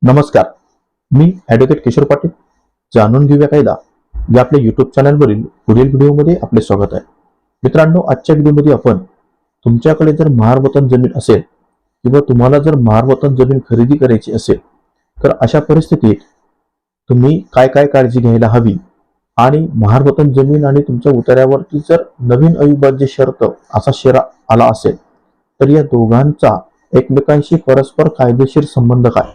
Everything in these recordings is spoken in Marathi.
नमस्कार, मी ॲडव्होकेट किशोर पाटील. जाणून घेऊया कायदा या आपल्या युट्यूब चॅनलवरील पुढील व्हिडिओमध्ये आपले स्वागत आहे. मित्रांनो, आजच्या व्हिडिओमध्ये आपण तुमच्याकडे जर महारवतन जमीन असेल किंवा तुम्हाला जर महारवतन जमीन खरेदी करायची असेल तर अशा परिस्थितीत तुम्ही काय काय काळजी घ्यायला हवी आणि महारवतन जमीन आणि तुमच्या उतार्यावरती जर नवीन अविभाज्य शर्त असा शेरा आला असेल तर या दोघांचा एकमेकांशी परस्पर कायदेशीर संबंध काय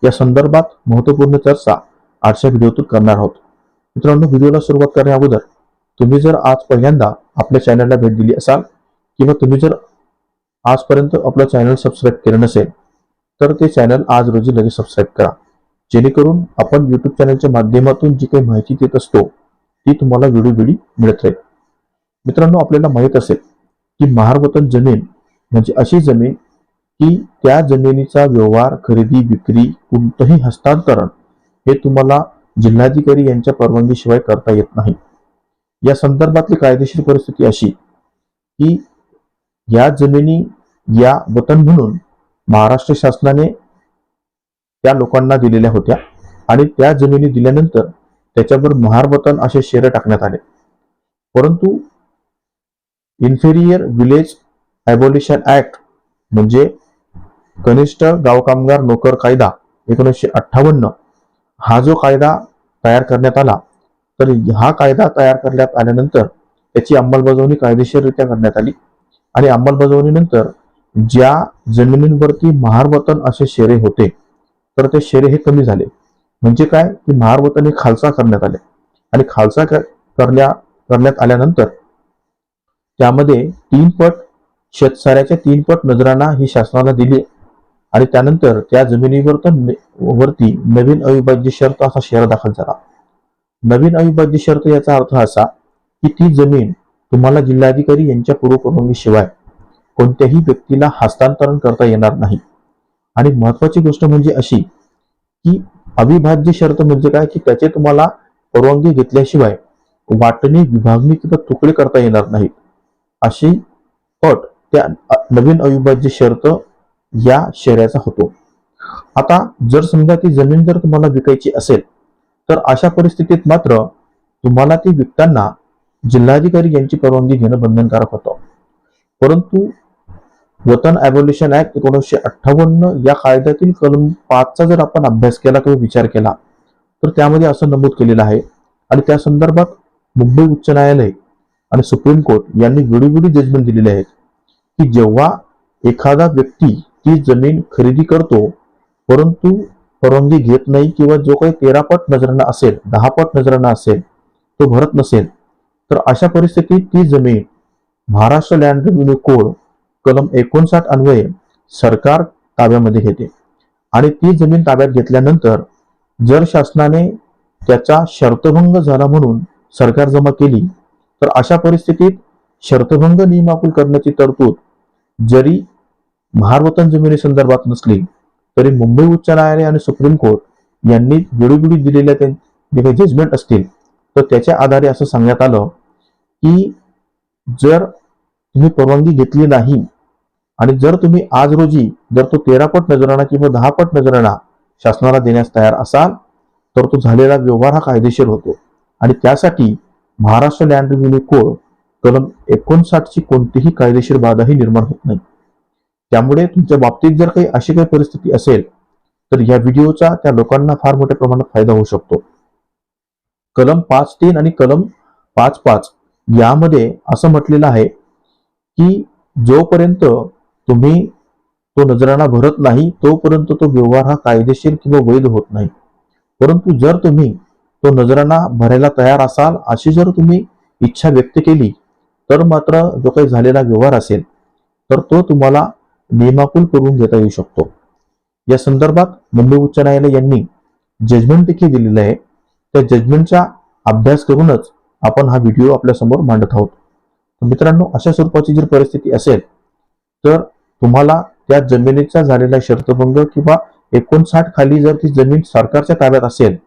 या संदर्भात महत्त्वपूर्ण चर्चा आजच्या व्हिडिओतून करणार आहोत. मित्रांनो, व्हिडिओला सुरुवात करण्या अगोदर तुम्ही जर आज पहिल्यांदा आपल्या चॅनलला भेट दिली असाल किंवा तुम्ही जर आजपर्यंत आपलं चॅनल सबस्क्राईब केलं नसेल तर ते चॅनल आज रोजी लगेच सबस्क्राईब करा, जेणेकरून आपण यूट्यूब चॅनलच्या माध्यमातून जी काही माहिती देत असतो ती तुम्हाला वेळोवेळी मिळत राहील. मित्रांनो, आपल्याला माहित असेल की महारवतन जमीन म्हणजे अशी जमीन की त्या जमिनीचा व्यवहार, खरेदी, विक्री, कोणतंही हस्तांतरण हे तुम्हाला जिल्हाधिकारी यांच्या परवानगीशिवाय करता येत नाही. या संदर्भातली कायदेशीर परिस्थिती अशी की या जमिनी या वतन म्हणून महाराष्ट्र शासनाने त्या लोकांना दिलेल्या होत्या आणि त्या जमिनी दिल्यानंतर त्याच्यावर महारवतन असे शेरे टाकण्यात आले. परंतु इन्फेरियर विलेज ॲबॉलिशन ऍक्ट म्हणजे कनिष्ठ गाव कामगार नोकर कायदा 1958 हा जो कायदा तयार करण्यात आला, तर हा कायदा तयार करण्यात आल्यानंतर त्याची अंमलबजावणी कायदेशीररित्या करण्यात आली आणि अंमलबजावणीनंतर ज्या जमिनींवरती महारवतन असे शेरे होते तर ते शेरे हे कमी झाले. म्हणजे काय की महारवतन हे खालसा करण्यात आले आणि खालसा करण्यात आल्यानंतर त्यामध्ये 3 पट शेतसाऱ्याच्या 3 पट नजराणा ही शासनाला दिली आणि त्यानंतर त्या जमिनीवरती नवीन अविभाज्य शर्त असा शेरा दाखल झाला. नवीन अविभाज्य शर्त याचा अर्थ असा की ती जमीन तुम्हाला जिल्हाधिकारी यांच्या पूर्वपरवानगीशिवाय कोणत्याही व्यक्तीला हस्तांतरण करता येणार नाही. आणि महत्वाची गोष्ट म्हणजे अशी की अविभाज्य शर्त म्हणजे काय की त्याचे तुम्हाला परवानगी घेतल्याशिवाय वाटणी, विभागणी किंवा तुकडे करता येणार नाहीत, अशी अट त्या नवीन अविभाज्य शर्त या शेऱ्याचा होतो. आता जर समजा ती जमीन जर तुम्हाला विकायची असेल तर अशा परिस्थितीत मात्र तुम्हाला ती विकताना जिल्हाधिकारी यांची परवानगी घेणं बंधनकारक होतं. परंतु वतन ॲबॉलिशन ऍक्ट 1958 या कायद्यातील कलम 5 चा जर आपण अभ्यास केला किंवा विचार केला तर त्यामध्ये असं नमूद केलेलं आहे आणि त्या संदर्भात मुंबई उच्च न्यायालय आणि सुप्रीम कोर्ट यांनी वेळोवेळी जजमेंट दिलेले आहेत की जेव्हा एखादा व्यक्ती ती जमीन खरेदी करतो परंतु परवानगी घेत नाही किंवा जो काही 13 पट नजराणा असेल, 10 पट नजराणा असेल तो भरत नसेल तर अशा परिस्थितीत ती जमीन महाराष्ट्र लँड रेव्हेन्यू कोड कलम 59 अन्वये सरकार ताब्यामध्ये घेते आणि ती जमीन ताब्यात घेतल्यानंतर जर शासनाने त्याचा शर्तभंग झाला म्हणून सरकार जमा केली तर अशा परिस्थितीत शर्तभंग नियमाकुल करण्याची तरतूद जरी महारवतन जमिनी संदर्भात नसली तरी मुंबई उच्च न्यायालय आणि सुप्रीम कोर्ट यांनी वेळोवेळी दिलेल्या जे काही जजमेंट असतील तर त्याच्या आधारे असं सांगण्यात आलं की जर तुम्ही परवानगी घेतली नाही आणि जर तुम्ही आज रोजी जर तो 13 पट नजराणा किंवा 10 पट नजराणा शासनाला देण्यास तयार असाल तर तो झालेला व्यवहार हा कायदेशीर होतो आणि त्यासाठी महाराष्ट्र लँड रेव्हेन्यू कोड कलम 59 ची कोणतीही कायदेशीर बाधाही निर्माण होत नाही. त्यामुळे तुमच्या बाबतीत जर काही अशी काही परिस्थिती असेल तर या व्हिडिओचा त्या लोकांना फार मोठ्या प्रमाणात फायदा होऊ शकतो. कलम 5.3 आणि कलम 5.5 यामध्ये असं म्हटलेलं आहे की जोपर्यंत तुम्ही तो नजराणा भरत नाही तोपर्यंत तो व्यवहार हा कायदेशीर किंवा वैध होत नाही. परंतु जर तुम्ही तो नजराणा भरायला तयार असाल अशी जर तुम्ही इच्छा व्यक्त केली तर मात्र जो काही झालेला व्यवहार असेल तर तो तुम्हाला नियमाकुल करून घेता येऊ शकतो. या संदर्भात मुंबई उच्च न्यायालय यांनी जजमेंट देखील दिलेलं आहे. त्या जजमेंटचा अभ्यास करूनच आपण हा व्हिडिओ आपल्या समोर मांडत आहोत. मित्रांनो, अशा स्वरूपाची जर परिस्थिती असेल तर तुम्हाला त्या जमिनीचा झालेला शर्तभंग किंवा 59 खाली जर ती जमीन सरकारच्या ताब्यात असेल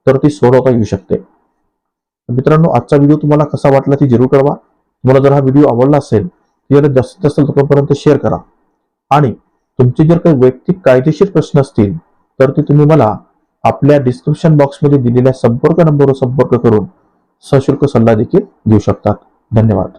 तर ती सोडवता येऊ शकते. मित्रांनो, आजचा व्हिडिओ तुम्हाला कसा वाटला ती जरूर कळवा. तुम्हाला जर हा व्हिडिओ आवडला असेल तर याला जास्तीत जास्त लोकांपर्यंत शेअर करा आणि तुमचे जर काही वैयक्तिक कायदेशीर प्रश्न असतील तर ते तुम्ही मला आपल्या डिस्क्रिप्शन बॉक्समध्ये दिलेल्या संपर्क नंबरवर संपर्क करून सशुल्क सल्ला देखील घेऊ शकतात. धन्यवाद.